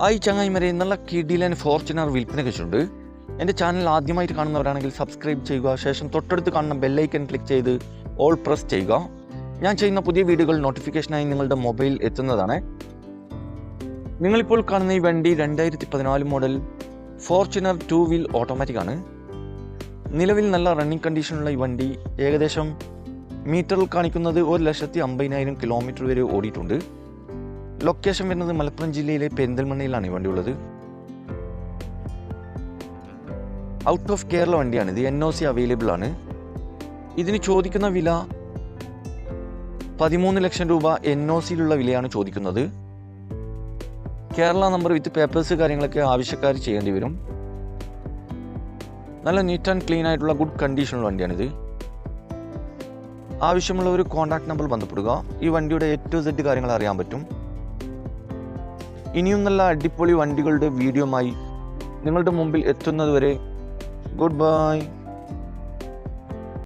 ആയി ചങ്ങായിമാരെ, നല്ല കിടിലൻ ഫോർച്യൂണർ വിൽപ്പനയ്ക്ക് വെച്ചിട്ടുണ്ട്. എൻ്റെ ചാനൽ ആദ്യമായിട്ട് കാണുന്നവരാണെങ്കിൽ സബ്സ്ക്രൈബ് ചെയ്യുക. ശേഷം തൊട്ടടുത്ത് കാണുന്ന ബെല്ലൈക്കൺ ക്ലിക്ക് ചെയ്ത് ഓൾ പ്രസ് ചെയ്യുക. ഞാൻ ചെയ്യുന്ന പുതിയ വീഡിയോകൾ നോട്ടിഫിക്കേഷനായി നിങ്ങളുടെ മൊബൈൽ എത്തുന്നതാണ്. നിങ്ങളിപ്പോൾ കാണുന്ന ഈ വണ്ടി 2014 മോഡൽ ഫോർച്യൂണർ 2 വീൽ ഓട്ടോമാറ്റിക് ആണ്. നിലവിൽ നല്ല റണ്ണിങ് കണ്ടീഷനുള്ള ഈ വണ്ടി ഏകദേശം മീറ്ററിൽ കാണിക്കുന്നത് 1,50,000 കിലോമീറ്റർ വരെ ഓടിയിട്ടുണ്ട്. ലൊക്കേഷൻ വരുന്നത് മലപ്പുറം ജില്ലയിലെ പെരിന്തൽമണ്ണയിലാണ് ഈ വണ്ടി ഉള്ളത്. ഔട്ട് ഓഫ് കേരള വണ്ടിയാണിത്. NOC അവൈലബിൾ ആണ്. ഇതിന് ചോദിക്കുന്ന വില 13 ലക്ഷം രൂപ NOCയിലുള്ള വിലയാണ് ചോദിക്കുന്നത്. കേരള നമ്പർ വിത്ത് പേപ്പേഴ്സ് കാര്യങ്ങളൊക്കെ ആവശ്യക്കാർ ചെയ്യേണ്ടി വരും. നല്ല നീറ്റ് ആൻഡ് ക്ലീൻ ആയിട്ടുള്ള ഗുഡ് കണ്ടീഷനുള്ള വണ്ടിയാണിത്. ആവശ്യമുള്ള ഒരു കോൺടാക്ട് നമ്പർ ബന്ധപ്പെടുക. ഈ വണ്ടിയുടെ A to Z കാര്യങ്ങൾ അറിയാൻ പറ്റും. ഇനിയും നല്ല അടിപൊളി വണ്ടികളുടെ വീഡിയോയുമായി നിങ്ങളുടെ മുമ്പിൽ എത്തുന്നതുവരെ ഗുഡ് ബൈ.